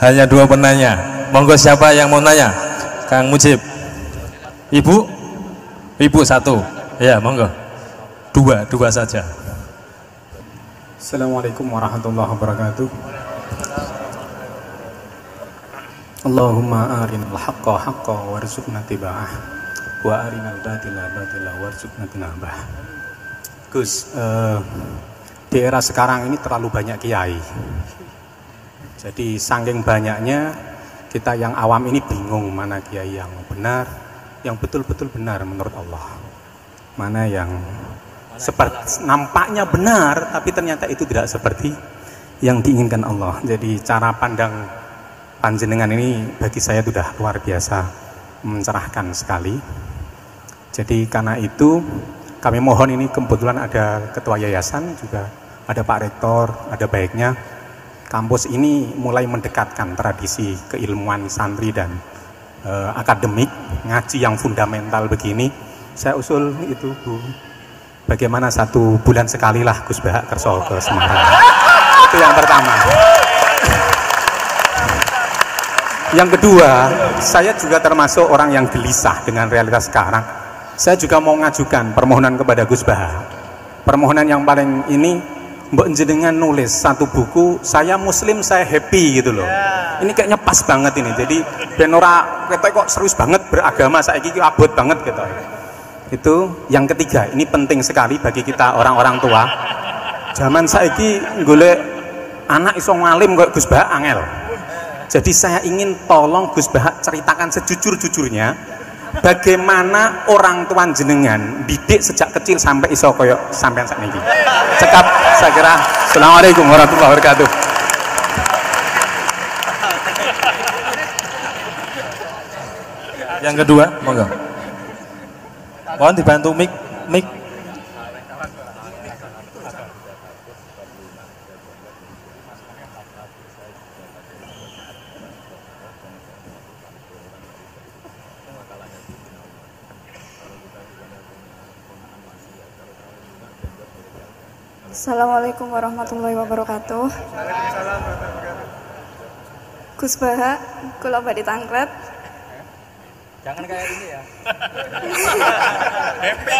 Hanya dua penanya. Monggo siapa yang mau nanya? Kang Mujib. Ibu? Ibu satu. Ya, monggo. Dua saja. Assalamualaikum warahmatullahi wabarakatuh. Allahumma arinal haqqa haqqa warzuqna tiba'ah wa arinal batila batila warzuqna tinabah. Gus, di era sekarang ini terlalu banyak kiai. Jadi saking banyaknya kita yang awam ini bingung mana kiai yang benar, yang betul-betul benar menurut Allah. Mana yang seperti nampaknya benar tapi ternyata itu tidak seperti yang diinginkan Allah. Jadi cara pandang panjenengan ini bagi saya sudah luar biasa mencerahkan sekali. Jadi karena itu kami mohon, ini kebetulan ada ketua yayasan, juga ada Pak Rektor, ada baiknya kampus ini mulai mendekatkan tradisi keilmuan santri dan akademik, ngaji yang fundamental begini. Saya usul itu Bu, bagaimana 1 bulan sekali lah Gus Bahak kerso ke Semarang. Itu yang pertama. Yang kedua, saya juga termasuk orang yang gelisah dengan realitas sekarang. Saya juga mau ngajukan permohonan kepada Gus Bahak. Permohonan yang paling ini, Mbak jenengan nulis 1 buku, saya muslim saya happy gitu loh. Ini kayaknya pas banget ini. Jadi ben ora ketok kok serius banget beragama, saiki iki abot banget gitu. Itu yang ketiga, ini penting sekali bagi kita orang-orang tua. Zaman saiki golek anak iso ngalim kok Gus Bahak angel. Jadi saya ingin tolong Gus Bahak ceritakan sejujur-jujurnya bagaimana orang tua jenengan didik sejak kecil sampai iso koyo sampean sakniki. Cekap saya kira. Assalamualaikum warahmatullahi wabarakatuh. Yang kedua, monggo. Mohon dibantu mic. Assalamualaikum warahmatullahi wabarakatuh. Gus Bahak, kula badhe tangklet. Jangan kayak ini ya. Happy.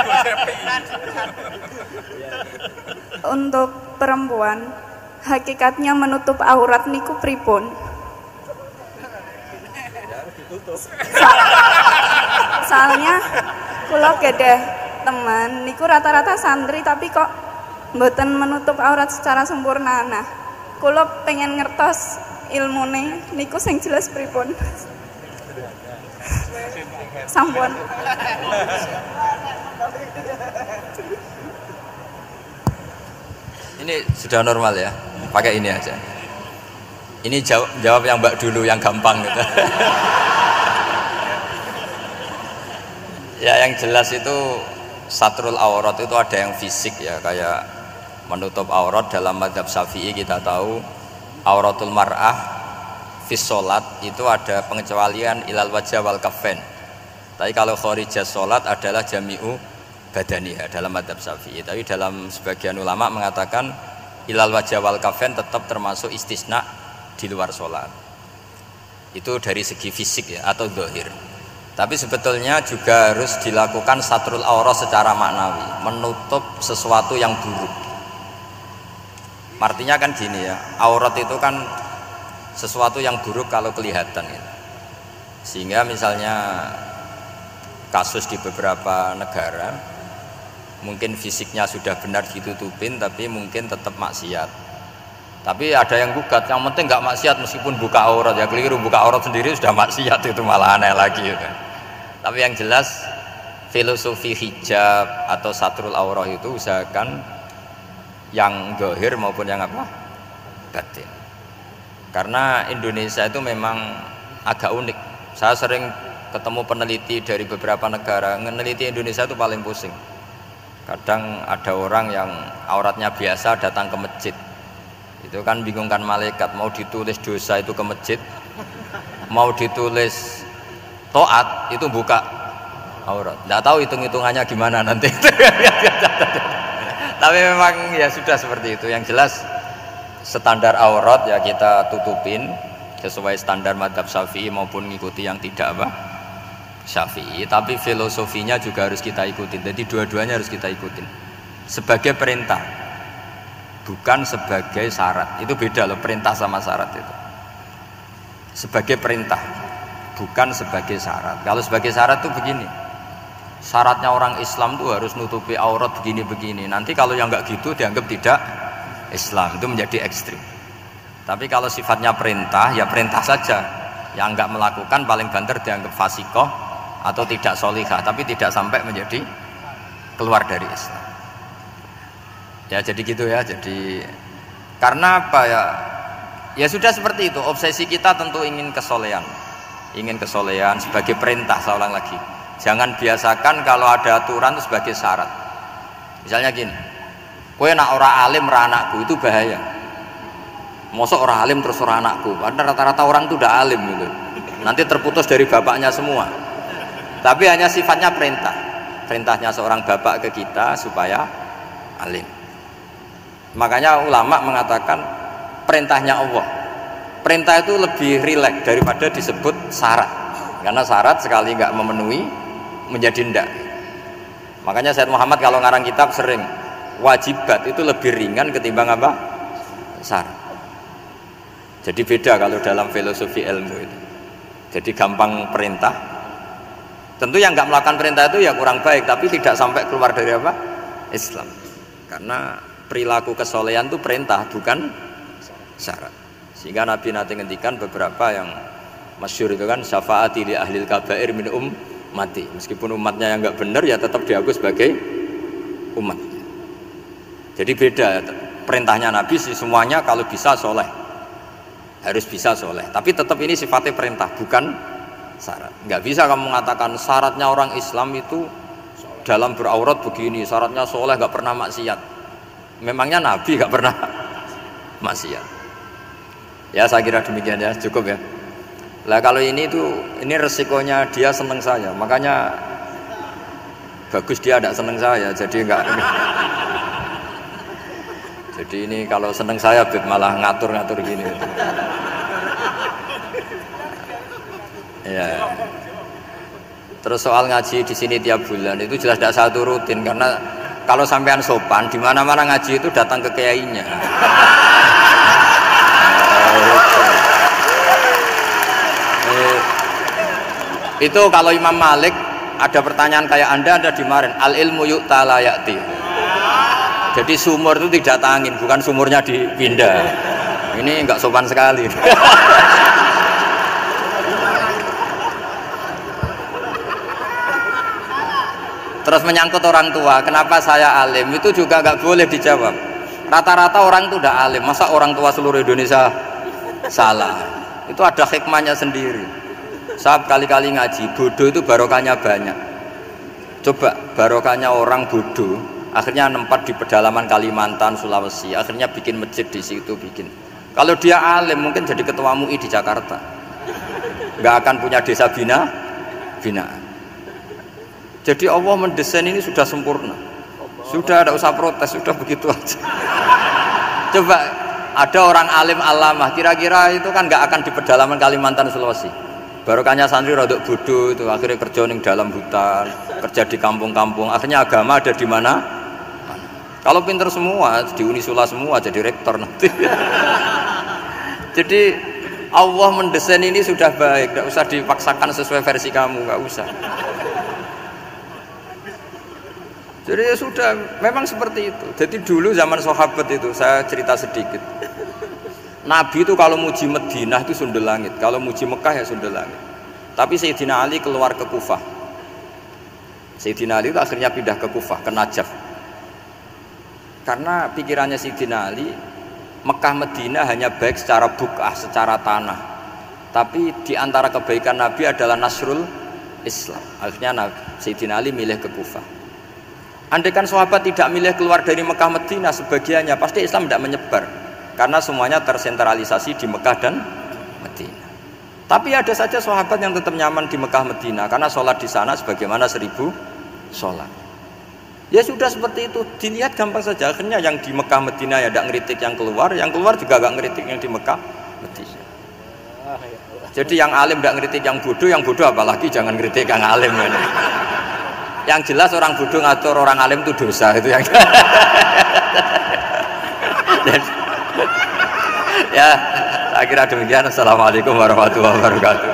Untuk perempuan, hakikatnya menutup aurat niku pripun? Soalnya kula gadah teman niku rata-rata santri tapi kok mboten menutup aurat secara sempurna. Nah, kula pengen ngertos ilmune niku sing jelas pripun. Sampun. Ini sudah normal ya, pakai ini aja. Ini jawab yang Mbak dulu yang gampang gitu. Ya, yang jelas itu satrul aurat itu ada yang fisik ya, kayak menutup aurat dalam mazhab Syafi'i kita tahu auratul mar'ah fis sholat itu ada pengecualian ilal wajah wal kafen. Tapi kalau khorijah sholat adalah jami'u badaniha dalam mazhab Syafi'i. Tapi dalam sebagian ulama mengatakan ilal wajah wal kafen tetap termasuk istisna di luar sholat. Itu dari segi fisik ya, atau zahir. Tapi sebetulnya juga harus dilakukan satrul aurat secara maknawi, menutup sesuatu yang buruk. Artinya kan gini ya, aurat itu kan sesuatu yang buruk kalau kelihatan ya. Sehingga misalnya kasus di beberapa negara mungkin fisiknya sudah benar ditutupin tapi mungkin tetap maksiat. Tapi ada yang gugat, yang penting nggak maksiat meskipun buka aurat. Ya keliru, buka aurat sendiri sudah maksiat, itu malah aneh lagi ya. Tapi yang jelas filosofi hijab atau satrul aurat itu usahakan yang zahir maupun yang apa? Batin. Karena Indonesia itu memang agak unik. Saya sering ketemu peneliti dari beberapa negara, meneliti Indonesia itu paling pusing. Kadang ada orang yang auratnya biasa datang ke masjid, itu kan bingungkan malaikat, mau ditulis dosa itu ke masjid, mau ditulis toat itu buka aurat. Nggak tahu hitung-hitungannya gimana nanti. Tapi memang ya sudah seperti itu. Yang jelas standar aurat ya kita tutupin. sesuai standar madhab Syafi'i maupun mengikuti yang tidak apa Syafi'i, tapi filosofinya juga harus kita ikutin. Jadi dua-duanya harus kita ikutin sebagai perintah, bukan sebagai syarat. Itu beda loh, perintah sama syarat itu. Sebagai perintah, bukan sebagai syarat. Kalau sebagai syarat itu begini, syaratnya orang Islam tuh harus nutupi aurat begini-begini. Nanti kalau yang nggak gitu dianggap tidak Islam, itu menjadi ekstrim. Tapi kalau sifatnya perintah, ya perintah saja. Yang nggak melakukan paling banter dianggap fasikoh atau tidak solihah, tapi tidak sampai menjadi keluar dari Islam. Ya jadi gitu ya. Jadi karena apa ya? Ya sudah seperti itu. Obsesi kita tentu ingin kesolehan, sebagai perintah. Saya ulang lagi, jangan biasakan kalau ada aturan itu sebagai syarat. Misalnya gini, kowe nak ora alim ra anakku, itu bahaya. Mosok ora alim terus ora anakku, karena rata-rata orang itu udah alim gitu. Nanti terputus dari bapaknya semua. Tapi hanya sifatnya perintah. Perintahnya seorang bapak ke kita supaya alim. Makanya ulama mengatakan perintahnya Allah. Perintah itu lebih rileks daripada disebut syarat. Karena syarat sekali nggak memenuhi menjadi ndak. Makanya Sayyid Muhammad kalau ngarang kitab sering wajibat itu lebih ringan ketimbang apa? Syarat. Jadi beda kalau dalam filosofi ilmu itu. Jadi gampang perintah. Tentu yang nggak melakukan perintah itu ya kurang baik, tapi tidak sampai keluar dari apa? Islam. Karena perilaku kesolehan itu perintah, bukan syarat. Sehingga Nabi nanti ngendikan beberapa yang masyhur itu kan, syafaati li ahlil kabair min ummati. Meskipun umatnya yang nggak benar ya tetap diakui sebagai umat. Jadi beda perintahnya Nabi sih, semuanya kalau bisa soleh, harus bisa soleh. Tapi tetap ini sifatnya perintah, bukan syarat. Nggak bisa kamu mengatakan syaratnya orang Islam itu dalam beraurat begini, syaratnya soleh nggak pernah maksiat. Memangnya Nabi nggak pernah maksiat? Ya saya kira demikian ya, cukup ya. Lah kalau ini resikonya dia seneng saya, makanya bagus dia tidak seneng saya, jadi enggak. Jadi ini kalau seneng saya malah ngatur-ngatur gini. Ya. Terus soal ngaji di sini tiap bulan itu jelas tidak satu rutin, karena kalau sampean sopan di mana-mana ngaji itu datang ke kiainya. Itu kalau Imam Malik ada pertanyaan kayak Anda dimarahin, al ilmu yu'ta la ya'ti. Jadi sumur itu tidak tangin, bukan sumurnya dipindah. Ini enggak sopan sekali. Terus menyangkut orang tua, kenapa saya alim, itu juga nggak boleh dijawab. Rata-rata orang itu udah alim, masa orang tua seluruh Indonesia salah? Itu ada hikmahnya sendiri. Saya kali-kali ngaji, bodoh itu barokahnya banyak. Coba barokahnya orang bodoh, akhirnya nempat di pedalaman Kalimantan, Sulawesi, akhirnya bikin masjid di situ bikin. Kalau dia alim mungkin jadi ketua MUI di Jakarta, nggak akan punya desa binaan. Jadi Allah mendesain ini sudah sempurna, sudah tidak usah protes, sudah begitu aja. Coba ada orang alim alamah, kira-kira itu kan nggak akan di pedalaman Kalimantan Sulawesi. Barokahnya santri rodok bodoh itu, akhirnya kerja di dalam hutan, kerja di kampung-kampung, akhirnya agama ada di mana? Kalau pinter semua di Unisula semua jadi rektor nanti. Jadi Allah mendesain ini sudah baik, tidak usah dipaksakan sesuai versi kamu, nggak usah. Jadi ya sudah, memang seperti itu. Jadi dulu zaman sahabat itu, saya cerita sedikit. Nabi itu kalau muji Madinah itu sundel langit, kalau muji Mekah ya sundel langit. Tapi Sayyidina Ali keluar ke Kufah. Sayyidina Ali itu akhirnya pindah ke Kufah, ke Najaf. Karena pikirannya Sayyidina Ali, Mekah Madinah hanya baik secara bukah, secara tanah. Tapi di antara kebaikan Nabi adalah nasrul Islam. Akhirnya Sayyidina Ali milih ke Kufah. Andai kan sahabat tidak milih keluar dari Mekah Madinah sebagiannya, pasti Islam tidak menyebar, karena semuanya tersentralisasi di Mekah dan Madinah. Tapi ada saja sahabat yang tetap nyaman di Mekah Madinah karena sholat di sana sebagaimana 1000 sholat. Ya sudah seperti itu, dilihat gampang saja. Akhirnya yang di Mekah Madinah ya tidak ngeritik yang keluar juga gak ngeritik yang di Mekah Madinah. Jadi yang alim tidak ngeritik yang bodoh apalagi jangan ngeritik yang alim. Yang jelas orang bodoh ngatur orang alim itu dosa itu yang. Ya, saya kira demikian. Assalamualaikum warahmatullahi wabarakatuh.